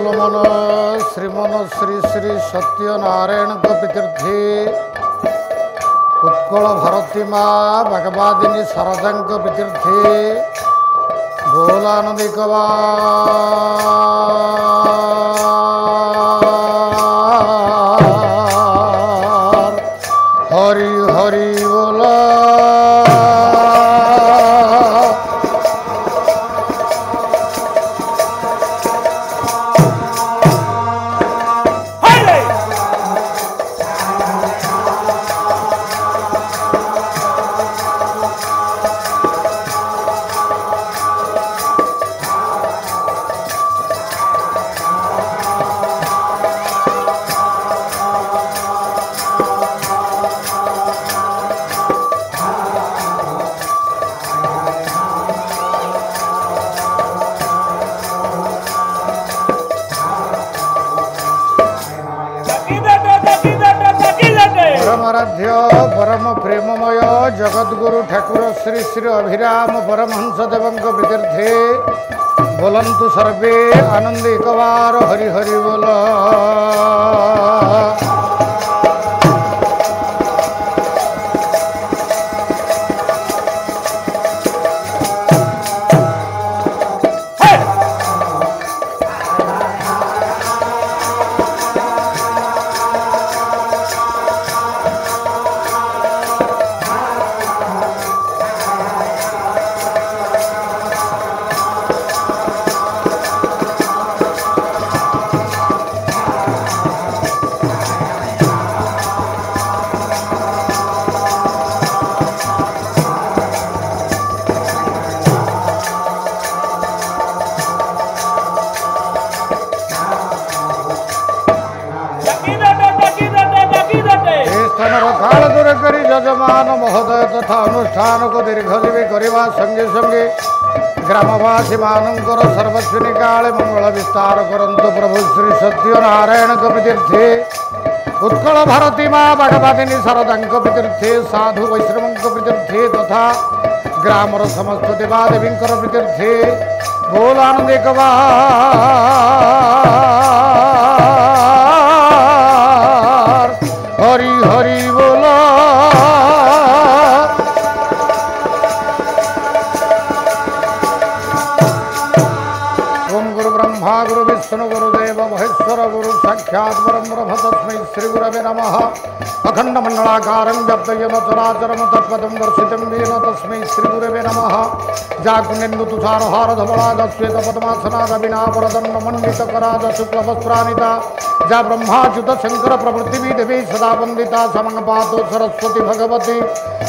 मन श्रीमन श्री श्री सत्यनारायण प्रीतीर्थे उत्कल भारती माँ भगवादिनी शारदा प्रीतीर्थे बोलानंदी हरि हरि बोला परमाराध्य परम प्रेममय जगद्गुरु ठाकुर श्री श्री अभिराम परमहंस देवंक प्रीतीर्थे बोलंतु सर्वे आनंद एक बार हरि हरि बोल। यजमान महोदय तथा अनुष्ठान को दीर्घजीवी करने संगे संगे ग्रामवासी मानकर सर्वस्विनी काले मंगल विस्तार करंतु प्रभु श्री सत्यनारायण प्रीतीर्थे उत्कल भारती माँ भगवादिनी शारदा प्रीतीर्थे साधु वैष्णव प्रीतीर्थे तथा ग्रामर समस्त देवादेवी प्रीतीर्थे बोलानंद एक हरि हरि बोला। गुरु विष्णु गुरुदेव महेश्वर गुरु साक्षात् परब्रह्म तस्मै श्री गुरवे नमः। अखंड मंडलाकारं व्याप्तं चराचरं तत्पदं दर्शितं येन तस्मै श्री गुरवे नमः। जाकुनेन्दु तुषारहार धवलागश्वेत पद्मासनाद विनावरदण्ड मंडित कराज शुक्लवस्त्रानिता जा ब्रह्माच्युत शंकर प्रभृति देवी सदा वंदिता समं पातु सरस्वती भगवती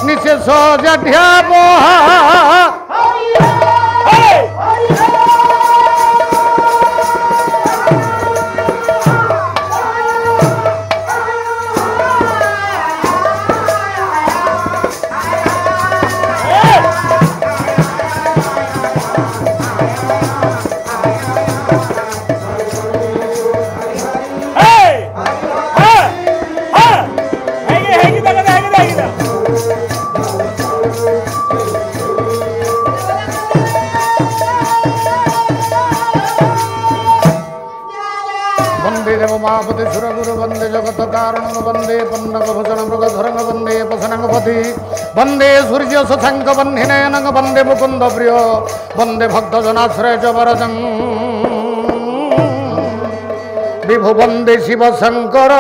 निशेष जढ्यापोहा। उमापति सुरगुरु वंदे जगत कारण वंदे पन्नक भूषण मृगधरंग वंदे पसनंगपति वंदे सूर्य शशांक वह्निनयनंग वंदे मुकुंद प्रिय वंदे भक्त जनाश्रय च वरदं विभु वंदे शिव शंकर।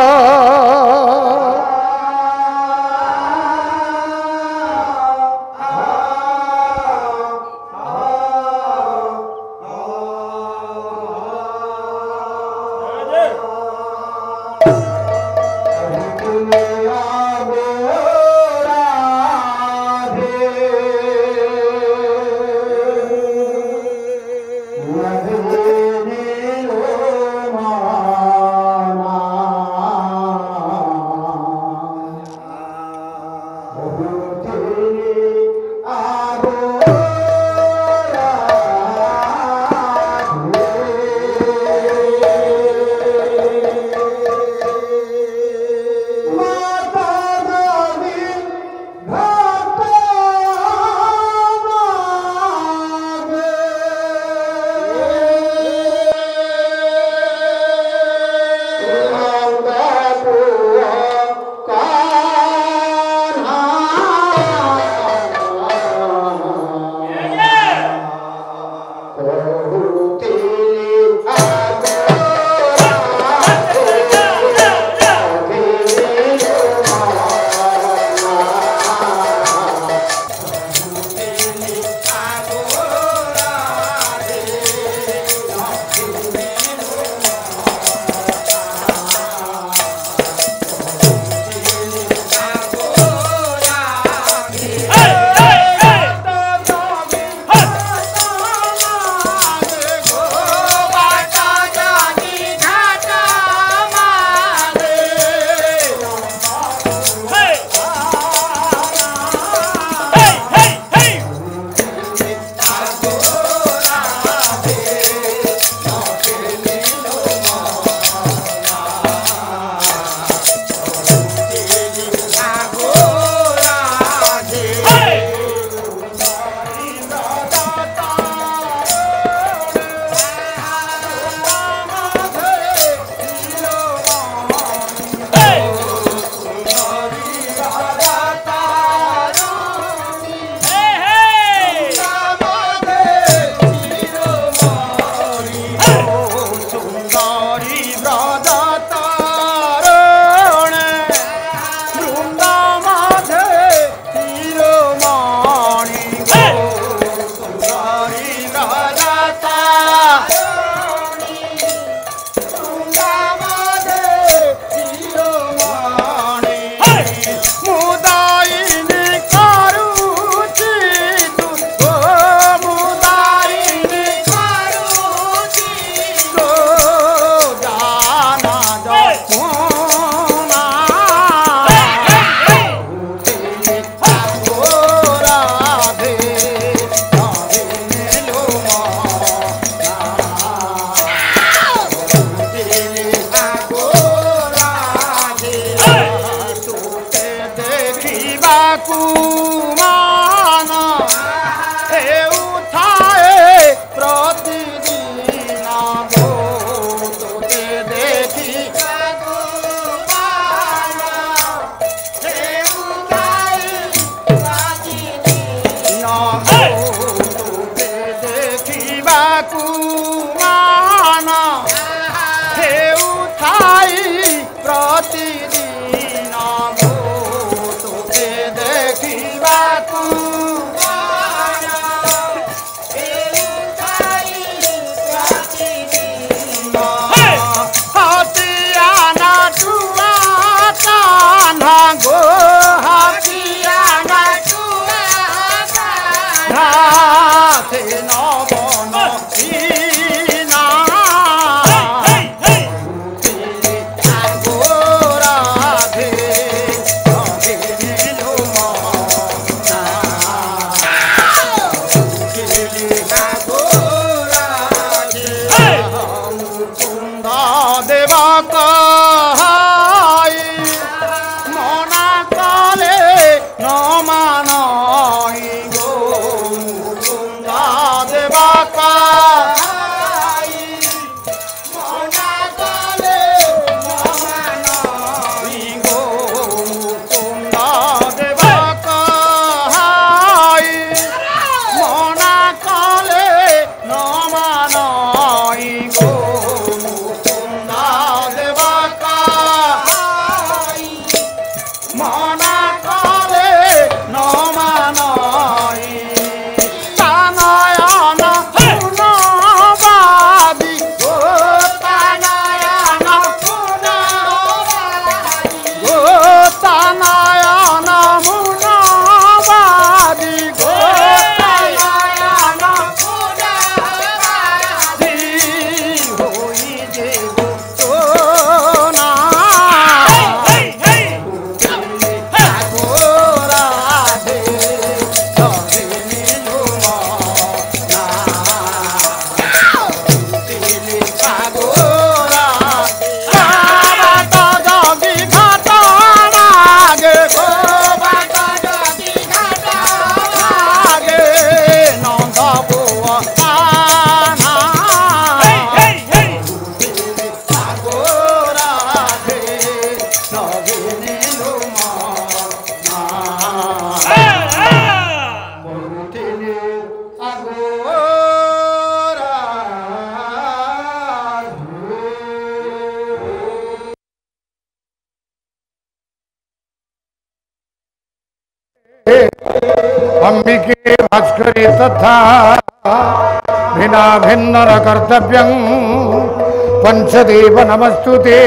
কহাই মনা কালে ন মানই গো মুকুন্দ দেবা কহাই মনা কালে ন মানই গো মুকুন্দ দেবা কহাই মনা কালে ন মানই গো মুকুন্দ দেবা কহাই মনা কালে ন মানই তানয়ন পুনবাদি গো তানয়ন পুনবাদি গো তানয়ন মুনবাদি গো তানয়ন পুনবাদি হই যে গো সোনা अंबिके भास्करी तथा भिन्ना भिन्नर कर्तव्यं पंचदेव नमस्तुते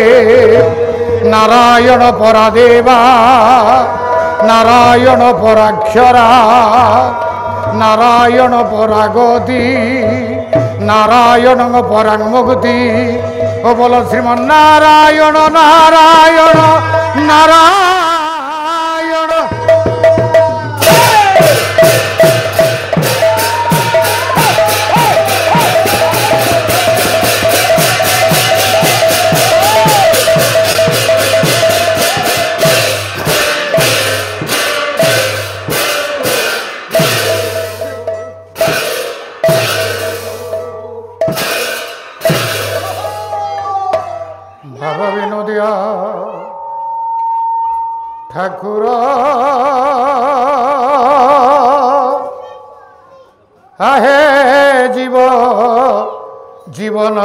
नारायण परादेवा नारायण पराक्षरा नारायण परागति नारायण परामुक्ति ओ बोलो श्रीमन्नारायण नारायण नारायण भाव विनोदिया ठाकुर आहे जीव जीवन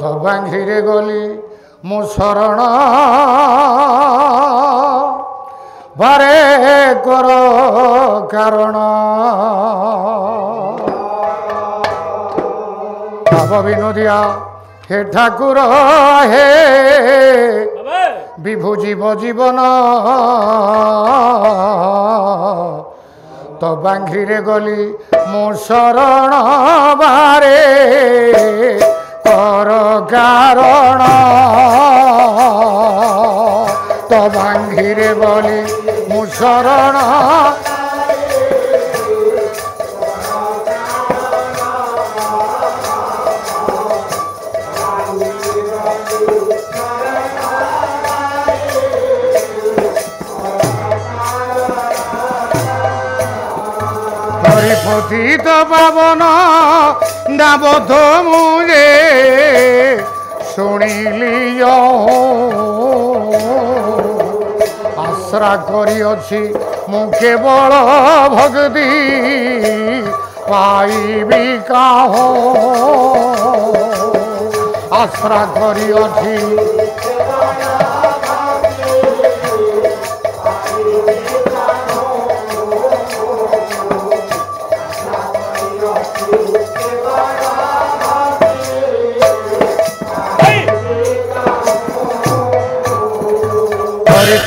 तो बांघिरे गली मो शरण बारे कर कारण भाव विनोदिया हे ठाकुर हे विभु जीव जीवन तो बांघिरे गली मो शरण बारे कर कारण तो बांघिरे गली मो शरण পতিত পাবন দাবধ মুরে শুনিলি আশ্রা করিছি মু কেবল ভক্তি পাইবি কাহ আশ্রা করিছি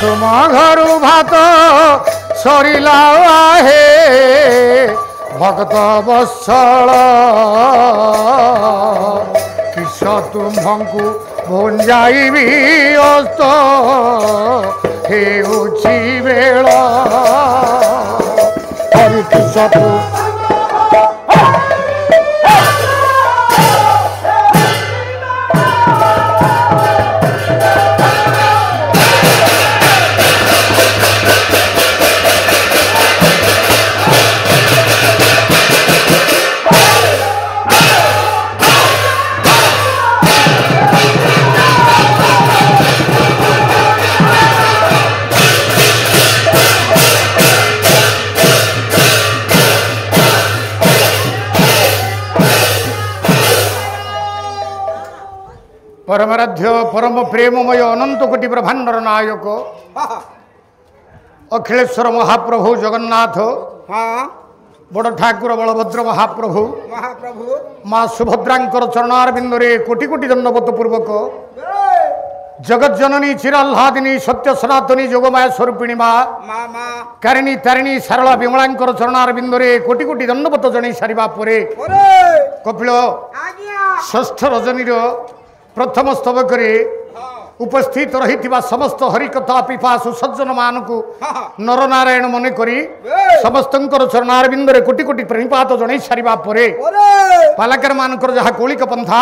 तुम घर भात सरिला हे भक्त बत्सल किस तुम्हू भुंजाइबी अस्त हेउछि बेल हरि किस परमाराध्य परम प्रेममय अनंत कोटि ब्रह्मांडर नायक अखिलेश्वर महाप्रभु जगन्नाथ बड़ ठाकुर बलभद्र महाप्रभु माँ सुभद्रांकर चरणारविंदरे कोटि कोटि दंडवत पूर्वक जगत जननी चिराह्लादिनी सत्य सनातनी जोगमाया स्वरूपिणी माँ कारिणी तारिणी सारला विमलांकर चरणारविंदरे कोटि कोटि दंडवत जन सारिबा परे कपिल षष्ठ रजनी प्रथम स्तबक उपस्थित रही समस्त हरिकथा पिपासु सज्जन मान को नरनारायण मन करी समस्त चरणारविंदरे कोटि कोटि प्रणिपात जन सारिबा परे पालाकर मानकर जहाँ कौलिक पंथा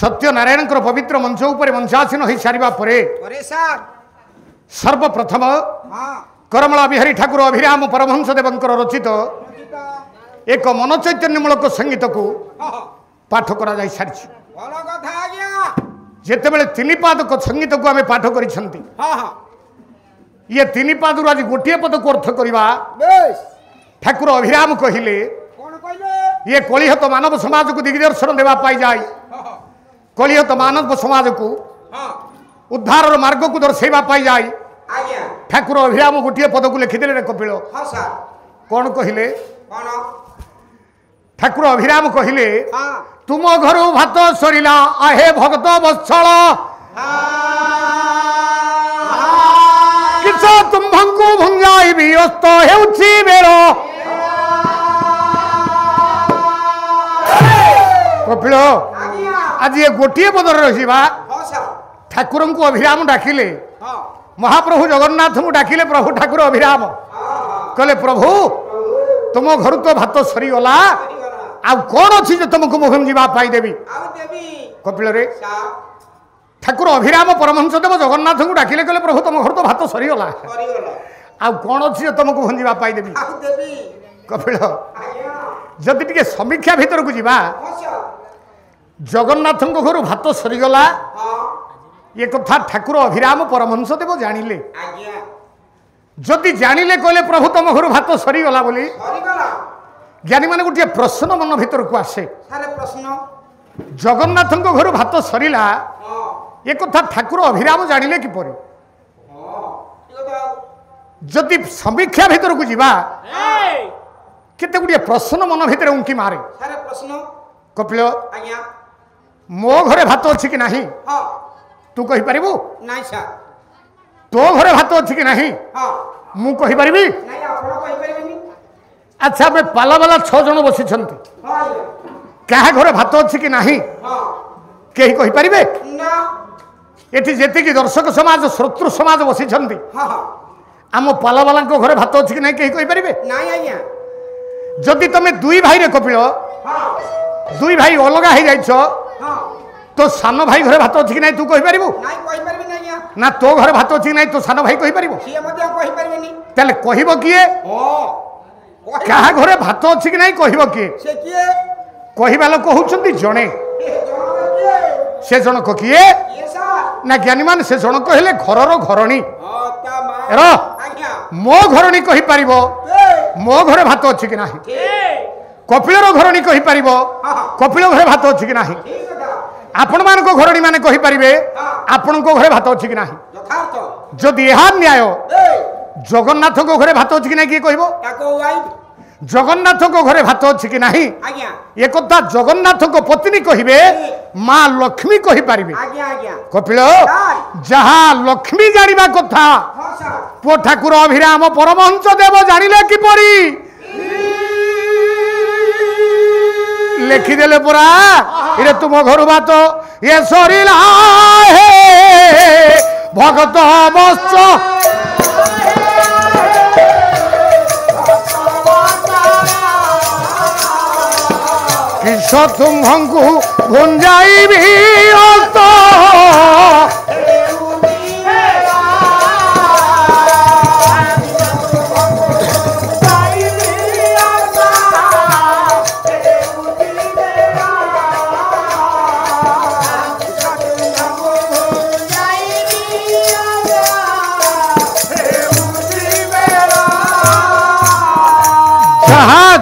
सत्यनारायण पवित्र मंच उपर मंचासीन हो सारिबा परे सर्वप्रथम करमला बिहारी ठाकुर अभिराम परमहंस देवंकर रचित एक मन चैतन्यमूलक संगीत को पाठ करा जाई सारिछि जिते बड़े तीन पादक संगीत को आम पाठ कर ये तीन पादर आज गोटे पद को अर्थ करवा ठाकुर अभिराम कहले ये कलिहत मानव समाज को दिग्दर्शन देवाई जाए कलिहत मानव समाज को उद्धार मार्ग को दर्शाई जाए ठाकुर अभिराम गोटे पद को लिखिदे कपिल कौन कहले ठाकुर अभिराम कहले तुम घर भात सरिला आहे भक्त वत्सल किस तुम्भंकु भंगाई अस्त हेउछि बेर कपिल आज ये गोटे पदर रहिबा ठाकुर को अभिराम डाकिले महाप्रभु जगन्नाथ को डाकिले प्रभु ठाकुर अभिराम कहले प्रभु तुम घर तो भात सरीगला आ कौन अच्छी जो तुमको मुहम जावाई देवी कपिल रे ठाकुर अभिराम परमहंस देव जगन्नाथ को डाकिले कहले प्रभु तुम घर तो भात सरीगला आ कौन अच्छी जो तुमको मुहम जावाई देवी कपिल जदि टे समीक्षा भीतर को जीवा जगन्नाथ घर भात सरीगला ये कथा ठाकुर अभिराम परमहंस देव जानिले जदि जानिले कहले प्रभु तुम घर भात सरीगला बोली ज्ञानी मान गोटे प्रश्न मन भीतर को आसे जगन्नाथ घर भात सरीला ये कथा ठाकुर अभिराम जानिले किपर जदि समीक्षा भीतर को जीवा केते गुटे प्रश्न मन भीतर उंकी मारे कपिल मो घरे भात अच्छी कि नहीं तू कहि परिबु तो घरे भात अच्छी कि नहीं मु कहि परिबी अच्छा मैं पाला वाला 6 जन बसी क्या घरे भात अच्छी कि नहीं कही कहि परिबे एठी जेति की दर्शक समाज श्रोतृ समाज बसी आम पाला वाला घरे भात अच्छी कि नहीं कही कहि परिबे जदि तुम दुई भाई रे कपिल दुई भाई अलग हो जाइछ तो सान भाई घरे भात अच्छी कि नहीं तू कहि परिबु ना तो घरे भात अच्छी कि नहीं तो सान भाई कहि परिबु ताले कहिबो किए क्या घरे भात अच्छी कि नहीं कहिबो किए कहवा लोक होउछंती जणे से जनक किए ना ज्ञानी मान से जनक हेले घरर घरणी मो घरणी कहि परिबो मो घरे भात अच्छी कि नहीं कपिलर घरणी कहि परिबो कपिल घरे भात अच्छी कि नहीं आपण मान को घरणी माने कहि परिबे आपण को घरे भात अच्छी कि नहीं जदि यह न्याय जगन्नाथ को घरे भात अच्छी कि नहीं किए कहबो जगन्नाथ को घरे भात अच्छी कि नहीं ये कथा जगन्नाथ को पत्नी कहिबे माँ लक्ष्मी कहि परिबे कपिल जहाँ लक्ष्मी जानिबा कथा पो ठाकुर अभिराम परमहंस देव जानिले किपरि लिखिदेले पुरा इरे तुम घर बात ये सरीला हे भगत वत्स किस तुम्भंकु भुंजाइबी अस्त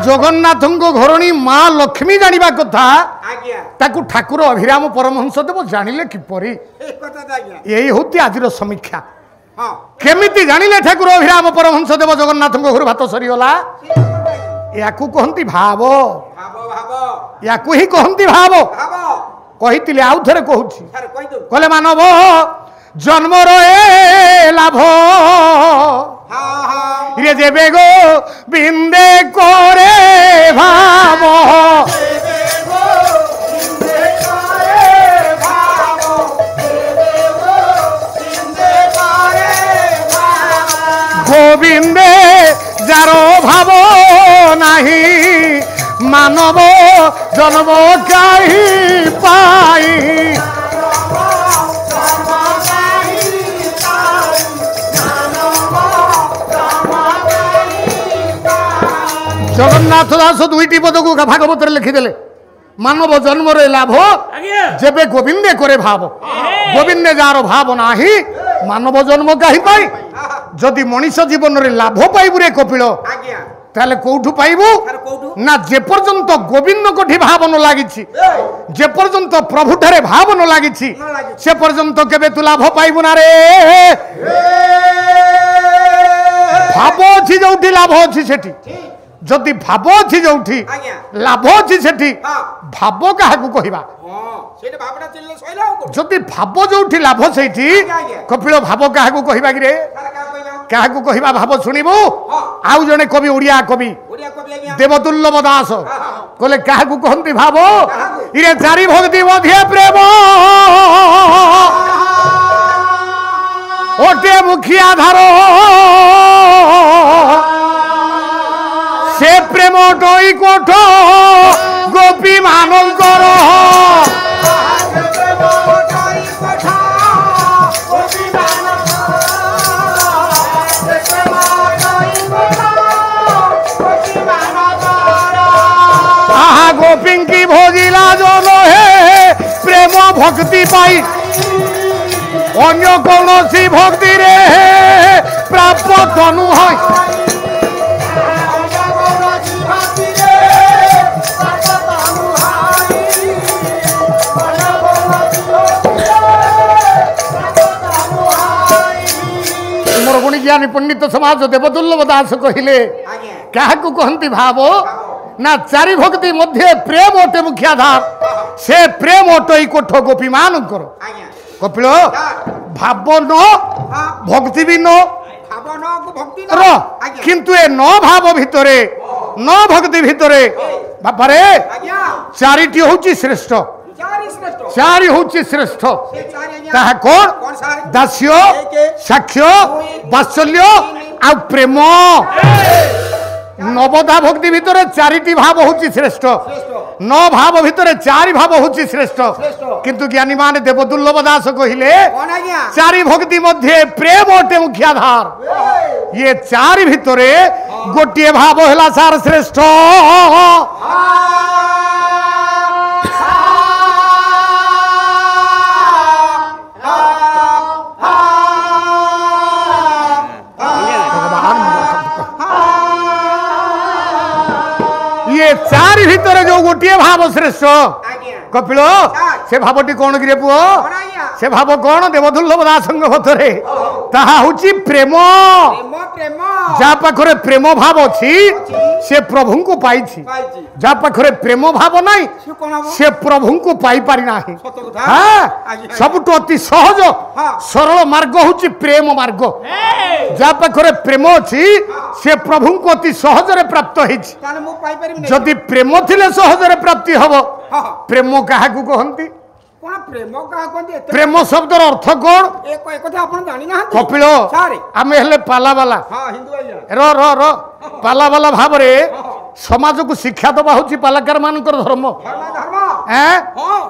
जगन्नाथ घरणी माँ लक्ष्मी जानिबा कथा ताकू ठाकुर अभिराम परमहंस देव जानिले किपरि यही होती आजिर समीक्षा केमिति जानिले ठाकुर अभिराम परमहंस देव जगन्नाथ घर भात सरीगला याकू कहती भाव याकू ही कहती भाव कही आउ थे कहूँ कहले मानव जन्म रे लाभ रे जेबे गो बिंदे करे भाव गोविंदे जारो भाव नाही मानव जन्म कहीं पाई जगन्नाथ दास दुईटी पद को भागवत लिखिदे मानव जन्म रे लाभ जेबे गोविंदे करे भाव गोविंदे जार भाव नाही मानव जन्म कहीं पाई जदि मनीष जीवन रे लाभ पाइबु रे कपिल ताले कोठु पाइबु ना जे पर्यंत गोविंद कोठी भाव न लागिछि जे पर्यंत प्रभु ठारे भाव न लागिछि से पर्यंत केबे तू लाभ पाइबु ना रे भाव अछि जोठी लाभ अछि सेठी जदि भाव अछि जोठी लाभ अछि सेठी भाव काहाकू कहिबा जदि भाव जोठी लाभ सेठी कपिल भाव काहाकू कहिबा कि रे क्या कहवा भाव शुणु आउ जड़े कवि ओडिया कवि देवदुर्लभ दास कहले क्या कहती भाव इरे चारि भक्ति मध्य प्रेम ओटे मुखिया धार से प्रेम टई कोठ गोपी मानकर गोपिंकी भोजिला जो है प्रेम भक्ति पाई अन्य कौन सी भक्ति रे प्राप्त तनु है मोर गुणी ज्ञानी पंडित समाज देवदुर्लभ दास कहले क्या कहती भाव ना चारि भक्ति मध्य प्रेम ओटे मुख्याधार से प्रेम ओटई कोठ गोपी मान कर कपिल भाव न भक्ति भी न किंतु ए न भाव भितरे न भक्ति भितरे बापारे चारिटी होची श्रेष्ठ चारि होची श्रेष्ठ ताहा कोन दास्य साक्ष्य वात्सल्य आ प्रेम नवदा भक्ति भितर चारिटी भाव होची श्रेष्ठ न भाव भितर चारि भाव होची श्रेष्ठ किंतु ज्ञानी मान देवदुर्लभ दास कहिले चारि भक्ति मध्य प्रेम ओटे मुख्याधार ये चारि भितरे गोटे भाव हैला सार श्रेष्ठ चारि भितर जो गोटे भाव श्रेष्ठ कपिल से भावटी कौन कि पुओ से भाव कौन देवदुर्लभ दास मथरे ताहा होची प्रेम जा पाखरे प्रेम भाव अछि से प्रभु को पाइछि जा पाखरे प्रेम भाव नहीं से प्रभु को पाई पारि नाही हां सबटो अति सहज सरल मार्ग होची प्रेम मार्ग जा पाखरे प्रेम अछि से प्रभु को अति सहज रे प्राप्त हिछि जदि प्रेम थिले सहज रे प्राप्ति हबो प्रेम काहाकू कहंती प्रेम शब्दर अर्थ कौन कपिल आम हेले पाला बाला रो पाला बाला भाव समाज को शिक्षा दबा हूँ पालाकार मान धर्म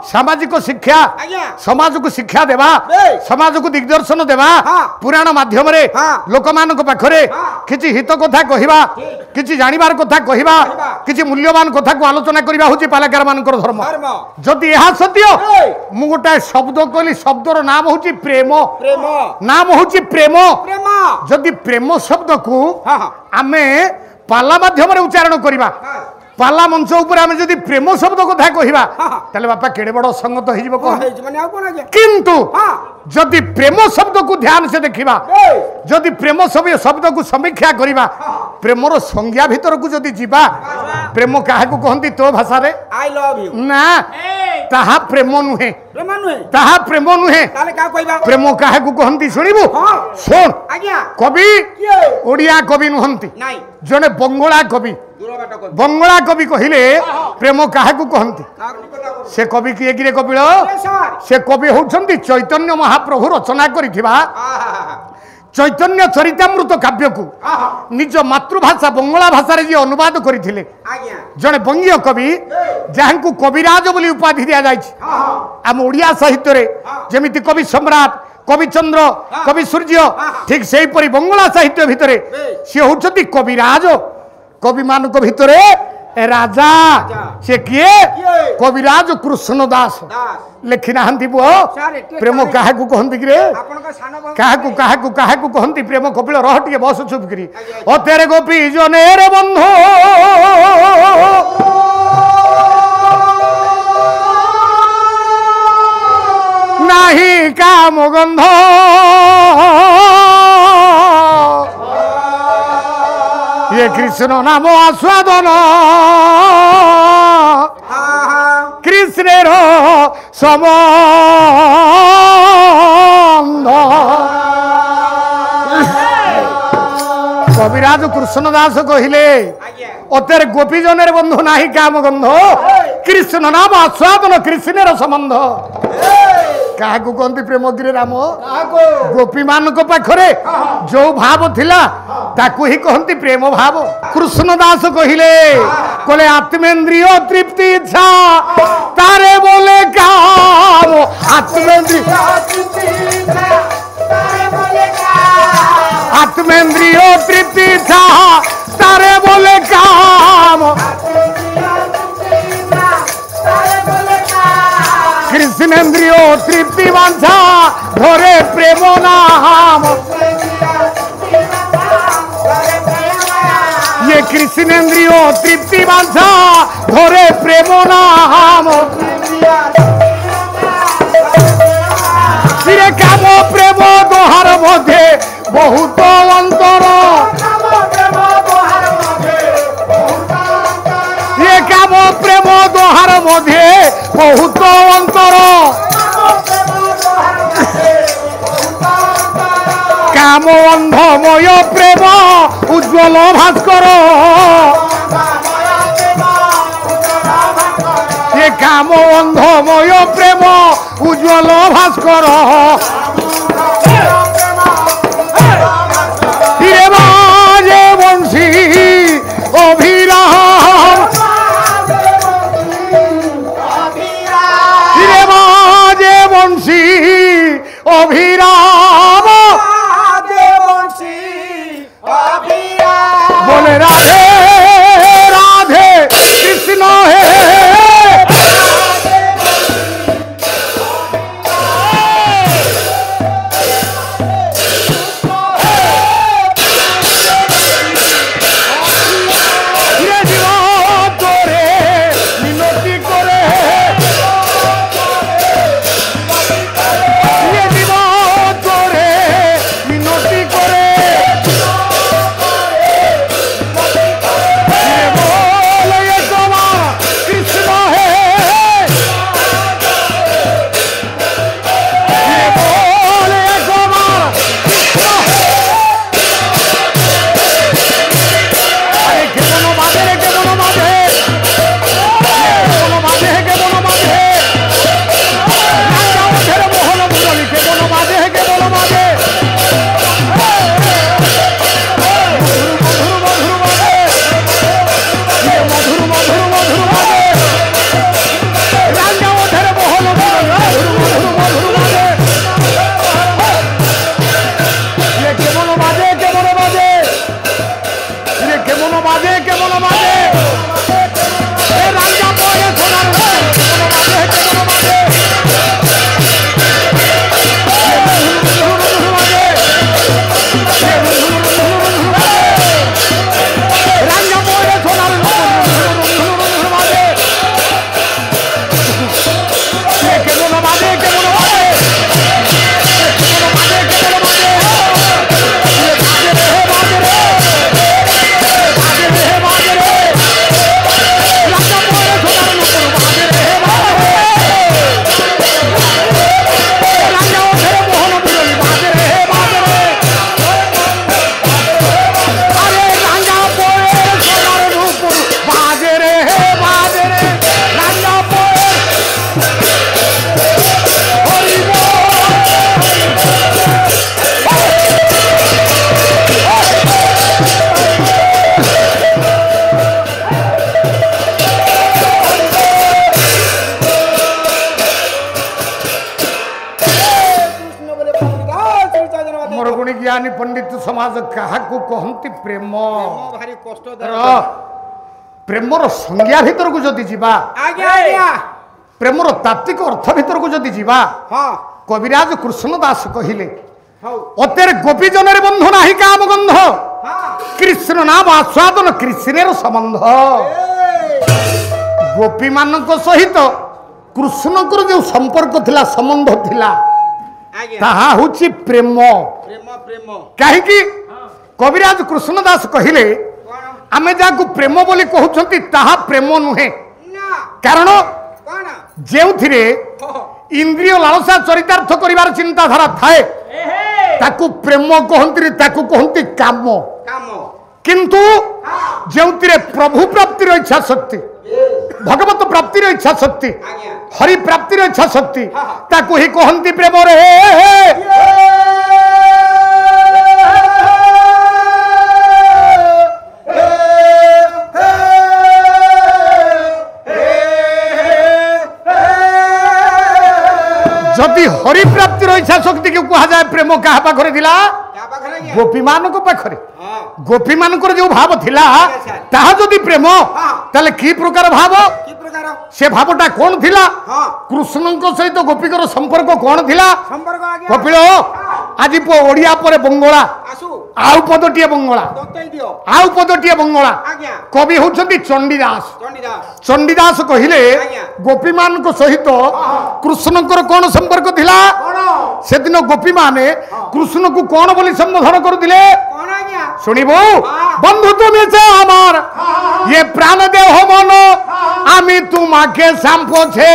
सामाजिक शिक्षा समाज को शिक्षा देवा समाज को दिग्दर्शन देवा पुराण माध्यम लोक मान पाखरे किछि हित कथा कहवा किछि जानिबार कथा कहवा किछि मूल्यवान कथा को आलोचना करबा हूँ पालाकार मान धर्म जदि यह सत्य मु गोटे शब्द कहली शब्दर नाम हूँ प्रेम नाम हूँ प्रेम जदि प्रेम शब्द को आमे पाला माध्यम उच्चारण करवा पाला मंच ऊपर आम जदि प्रेम शब्द कथा कहवा ताले बापा केड़े बड़ संगत हो किंतु जदि प्रेम शब्द को ध्यान से देखा जदि प्रेम शब्द को समीक्षा करवा प्रेमर संज्ञा भीतर को जदि जीवा प्रेम क्या कहती तो भाषा रे आई लव यू ना ताहा प्रेम नुहे ताहा प्रेम नुहे प्रेम क्या कहती शुणु शुण कवि ओडिया कवि नुहंती जने बंगला कवि बंगला कवि कहले प्रेम क्या कहती से कवि किए कि कपिल से कवि होउछंती चैतन्य महाप्रभु रचना करिथिबा चैतन्य चरितामृत काव्य को निज मातृभाषा बंगला भाषा रे जे अनुवाद करिथिले जने बंगीय कवि जहां को कविराज बोली उपाधि दिया जाय आम ओडिया साहित्य रे जेमिति कवि सम्राट कवि चंद्र कवि सूर्य ठीक सेही परि बंगला साहित्य भितरे से होउछंती कविराज कवि मानक भितरे राजा से किए कविराज कृष्ण दास लिखी ना पुओ प्रेम क्या कहती कि क्या कहती प्रेम कपिल रह टे बस चुप करी ओ तेरे गोपी जने रे बंधु नाही काम गंध ये कृष्ण नाम आस्वादन कृष्णेर संबंध कविराज कृष्णदास कहले अतेर गोपीजन बंधु नाही काम गंध कृष्ण नाम आस्वादन कृष्णेर संबंध क्या कहती प्रेमगिरी राम गोपी मान पाखरे जो भाव थिला ताकू ही कहती प्रेम भाव कृष्णदास कहले आत्मेन्द्रिय तृप्ति इच्छा तारे बोले काम आत्मेन्द्रिय तृप्ति इच्छा तारे बोले काम कृष्णेन्द्रिय तृप्ति वांछा धरे प्रेम नाम ये कृष्णेन्द्रिय तृप्ति वांछा धरे प्रेम नाम फिर काम प्रेम दोहार मध्य बहुत अंतर ये काम प्रेम दोहार मध्य बहुत अंतर काम अंधमय प्रेम उज्ज्वल भास्कर ये काम अंधमय प्रेम उज्ज्वल भास्कर हिरे बाजे बंशी अभिराम हिरे बाजे बंशी अभिराम बोले राधे राधे कृष्ण हे समाज क्या कहती प्रेम भारी कष्ट प्रेमर संज्ञा भितर को जदि जीवा प्रेमर तात्विक अर्थ भितर को जदि जीवा कविराज कृष्णदास कहिले अतेर गोपी जनर बंधु नाही काम गंध कृष्ण नाम आस्वादन कृष्णेर संबंध गोपी मान सहित कृष्ण को जो संपर्क थिला संबंध थिला ताहा हुची प्रेम कहीं कविराज कृष्णदास कहिले आमे जाकु प्रेम बोली कहउछंती ताहा प्रेम नुहे कारण जेउथिरे इंद्रिय लालसा चरितार्थ करिवार चिंताधारा थाए ताकू प्रेम कहंती ताकू कहंती काम किंतु जेउथिरे प्रभु प्राप्तिर इच्छा शक्ति भगवत प्राप्तिर इच्छा शक्ति हरि प्राप्तिर इच्छा शक्ति ताकू ही कहंती प्रेम रे जदि हरि प्राप्तिर इच्छा शक्ति के कहा जाए प्रेम क्या पाखरे दिला गोपी मान पाखरे गोपी मान जो भाव थिला ताहा जदि प्रेम ताले की प्रकार भाव से भावटा कौन थिला कृष्ण सहित गोपीकर संपर्क कौन थिला कपिल आज ओडिया पर बंगला आउ पदटीय बंगला आउ पदटीय बंगला कवि होउछंती चंडीदास चंडीदास कहिले गोपी मान सहित कृष्णकर कौन संपर्क थिला से दिन गोपी माने कृष्ण को कौन बोली संबोधन करुथिले शुणिबो बंधु तुम से हमार ये प्राण देह मन आमी तुमाके संपोछे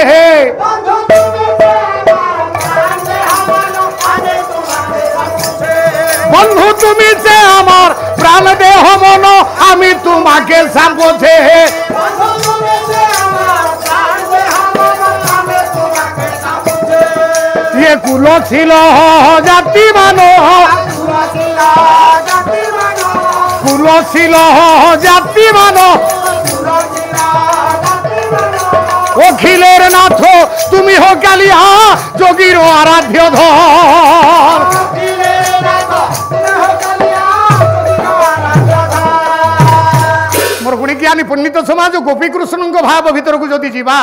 बंधु तुम से हमार प्राण देह मन आमी तुमाके संपोछे ये कुलशील जाति मानो कुलशील जाति मानो अखिलेर नाथ तुम हो कालिया जोगीर आराध्य धर मोर गुणी ज्ञानी पंडित समाज गोपी कृष्ण भाव भीतर को जदि जीवा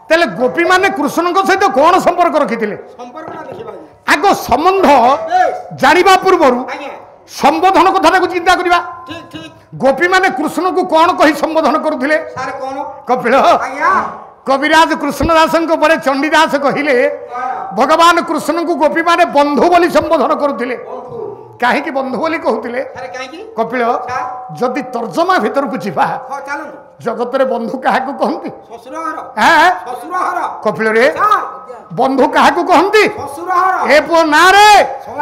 तेले गोपी माने कृष्ण सहित कौन संपर्क रखी आग संबंध जानिबा पूर्वरु संबोधन कथा चिंता करवा गोपी माने कृष्ण को कौन कही संबोधन करुथिले कपिल कविराज कृष्णदास पर चंडीदास कहिले भगवान कृष्ण को गोपी माने बंधु बोली संबोधन करुथिले कहीं बंधु बोली कहते कपिल जदि तर्जमा भीतर को जीवा जगत रे बंधु क्या कहती कपिल रे बंधु क्या कहती ए पो ना रे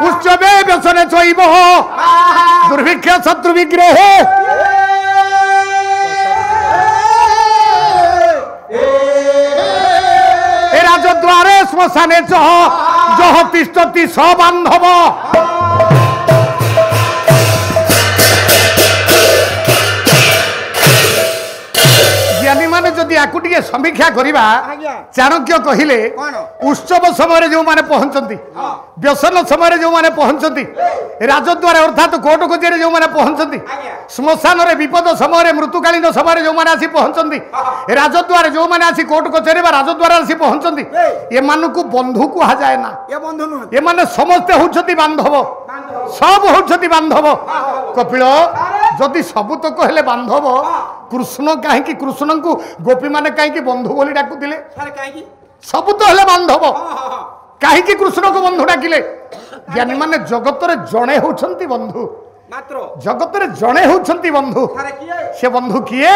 उत्सवे व्यसने चईब दुर्भिक्ष शत्रु विग्रह ए राजद्वारे श्मशाने जह तिष्ठति स बांधव ज्ञानी माने जदि आकु टिके समीक्षा करिबा चाणक्य कहिले उत्सव समय जो माने पहुंचंती व्यसन समय जो माने पहुंचंती राजद्वार अर्थात कोर्ट कचेरी जो माने पहुंचंती श्मशान रे विपद समय मृत्युकालीन समय जो माने आसी पहुंचंती राजद्वार जो माने आसी कोर्ट कचेरी बा राजद्वार आसी पहुंचंती ए मानकु बंधु कहा जाए ना ए बंधु न ए माने समस्त होउछती बांधव सब होउछती बांधव कपिल जदि सब तो कहले बांधव कृष्ण कहीं कृष्ण को गोपी माने कहीं बंधु बोली डाकुले सब तो हेले बांधव कहीं कृष्ण को बंधु डाकिले ज्ञानी माने जगत रे जणे होउछंती बंधु मात्र जगत रे जणे होउछंती बंधु से बंधु किए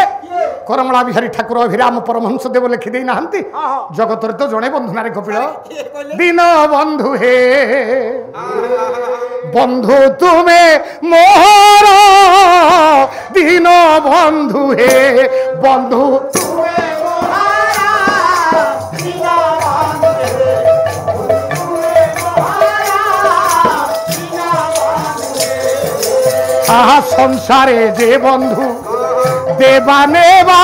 करमला बिहारी ठाकुर अभिराम परमहंस देव लिखि देई नाहंती जगत रे तो जणे बंधु नारे कपिल दीन बंधु हे बंधु तुमे मोहर दीन बंधु हे बंधु तुमे आहा संसारे जे बंधु देवा नेवा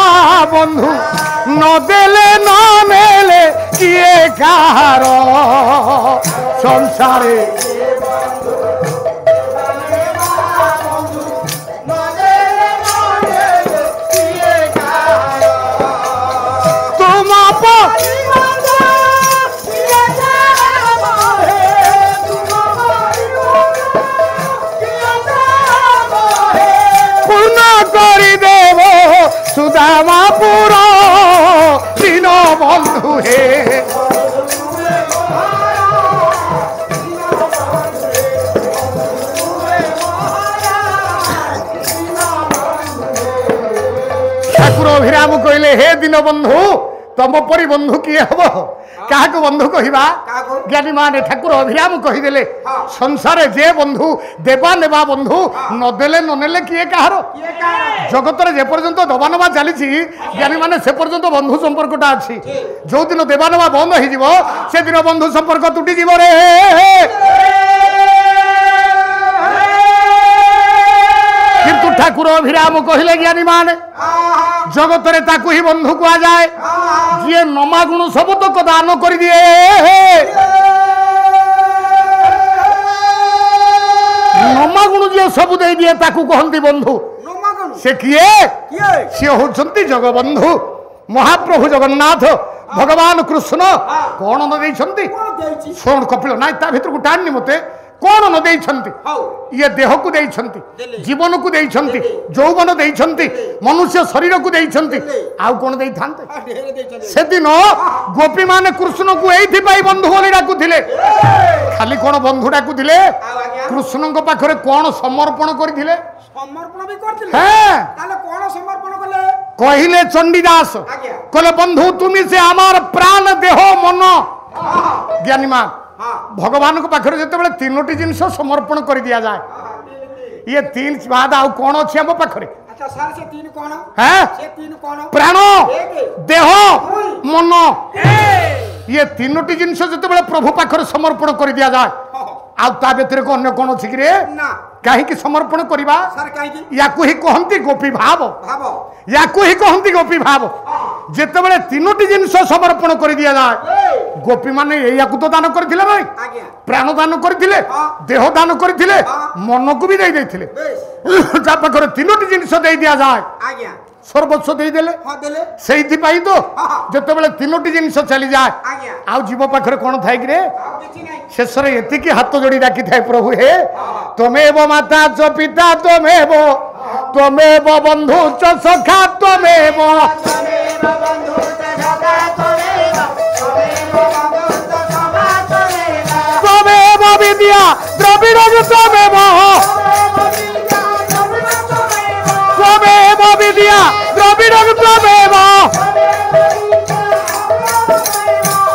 बंधु न देले न नेले किए कार संसारे पूर्ण करी देव सुदामापुर दीन बंधु हे ठाकुर अभिराम कहले हे दीन बंधु तम परी बंधु किए हम क्या बंधु कहवा ज्ञानी माने ठाकुर अभिराम कहीदेले संसार जे बंधु देवा नेबा बंधु नदेले ननेले किए कहार जगत जे पर्यंत दबा नवा चली ज्ञानी माने से पर्यंत बंधु संपर्कटा अच्छी जो दिन देवा नवा बंद हो से दिन बंधु संपर्क तुटी जीव रे किंतु ठाकुर अभिराम कहले ज्ञानी माने जगत रे ताकू ही बंधु कह जाए जी नमागुण सब तक दान कर दिए नमागुण जी सब दे दिए ताकू कहती बंधु से किए सी होती जगबंधु महाप्रभु जगन्नाथ भगवान कृष्ण कौन न देइछंती सोन कपिल ना ता भीतर को टाणनी मते कौन न देइछंती ये देह को देइछंती जीवन को देइछंती यौवन देइछंती मनुष्य शरीर को देइछंती आउ कौन देइथांते से दिन गोपी माने कृष्ण को एथि पाई बंधु बोली डाकुथिले खाली कौन बंधु डाकुथिले कृष्ण को पाखरे कौन समर्पण करथिले समर्पण भी करथिले हां ताले कौन समर्पण करले कहिले चंडीदास कहले बंधु तुमी से हमार प्राण देह मन ज्ञानी मान भगवान को पाखरे जते बेले तीनोटी जिंस समर्पण कर दिया जाए ये तीन बाद आउ कौन अछि हम पाखरे अच्छा सर से तीन कौन हैं से तीन कौन प्राण देह मन ये तीनोटी जिंस जते बेले प्रभु पाखरे समर्पण कर दिया जाए आ ता व्यतिरेक अन्य कौन अछि कि रे ना काहे कि समर्पण करिबा सर काहे कि याकू ही कहंती गोपी भाव भाव याकू ही कहंती गोपी भाव जेते बेले तीनोटी जिंस समर्पण कर दिया जाए गोपी माने याकू तो दान करथिले भाई आज्ञा प्राण दान करथिले देह दान करथिले मन को भी दे देथिले जा पाखर तीनोटी जिंस दे दिया जाए आज्ञा सर्वस्व दे देले हां देले सेहिथि पाई तो जेते बेले तीनोटी जिंस चली जाए आज्ञा आ जीव पाखर कोन थाई कि रे शेष रे एति की हाथ जोड़ी डाकी थाए प्रभु हे तमेव माता च पिता तमेव तमेव बंधु च सखा तमेव तमेव विद्या द्रविड़ तमेव तमेव विद्या द्रविड़ तमेव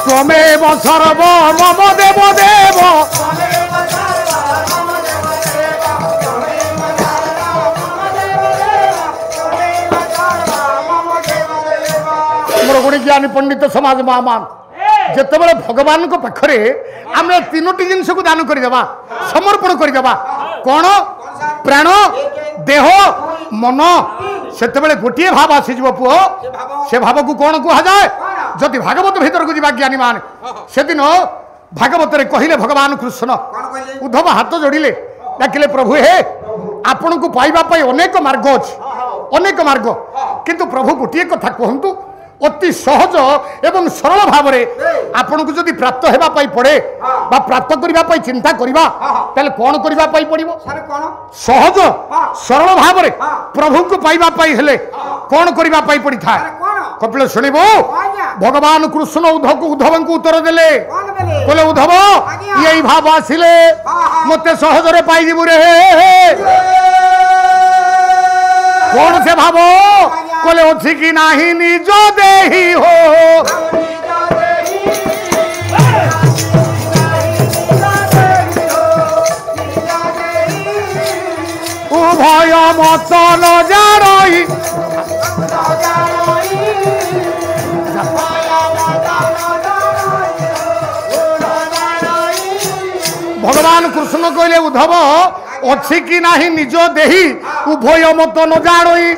तमेव सर्व मम देव देव मोर गुणी ज्ञानी पंडित समाज महामान जिते बड़े भगवान को पाखरे आम तीनोटी जिनस को दान करदेवा समर्पण करदेवा कौन प्राण देह मन से गोटे भाव आसीज पुओ से भाव को कौन कह जाए जदि भागवत भीतर को जा ज्ञानी मान से दिन भागवत कहले भगवान कृष्ण उद्धव हाथ जोड़िले डाकिले प्रभु हे आपण को पाइबा अनेक मार्ग अच्छी अनेक मार्ग किंतु प्रभु गोटे कथा कहतु अति सहज एवं सरल भाव में आपन को जदि प्राप्त हेबा पाई पड़े बा प्राप्त करिबा पाई चिंता करिबा ताले कोन करिबा पाई पड़िबो सहज सरल भाव में प्रभु को पाइबा पाई हेले कोन करिबा पाई पड़ी था कपिल सुनिबो भगवान कृष्ण उद्धव को उत्तर देले बोले उद्धव यही भाव आसिले मते सहज रे पाई जीवु रे कौन से भावो कोले अच्छी कि नाही निज देही हो उभय मत न जारई भगवान कृष्ण कहले उद्धव अच्छी कि नाही निज देही उभय मत न जाणई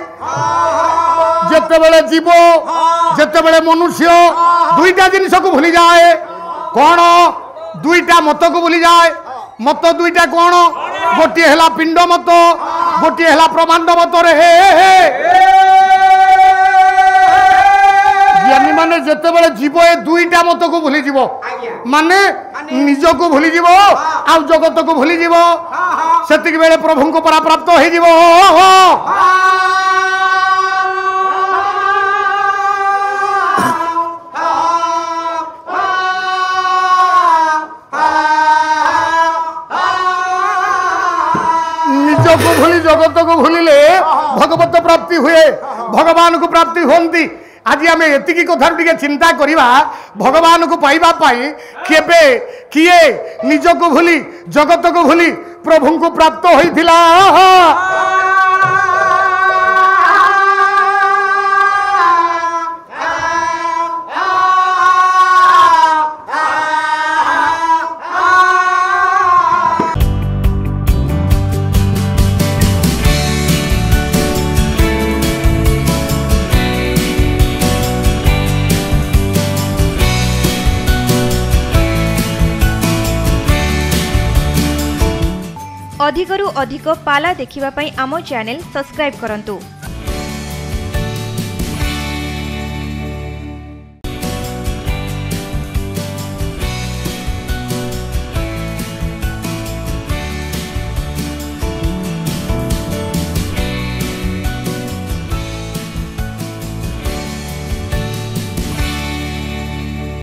जिते बड़े जीव जिते बड़े मनुष्य दुईटा जिनिस को भूली जाए कौन दुईटा मत को भूली जाए मत दुईटा कौन गोटे है पिंड मत गोटे है ब्रह्मांड मत रे ज्ञानी मान जड़े जितेबले जीव ए दुईटा मत को भूली जीव माने निज को भूली जीव आ जगत को भूली जीव सेतिक बेले प्रभु को पराप्राप्त हो जीव निज को भूली जगत को भूलिले भगवत प्राप्ति हुए भगवान को प्राप्ति होती आज आम एति कथा टे चिंता करवा भगवान को पाइबा पाई केबे किए निज को भूली जगत को भूली प्रभु को प्राप्त होइथिला अधिकरु अधिक पाला देखिबा पई आमो चैनल सब्सक्राइब करंतु।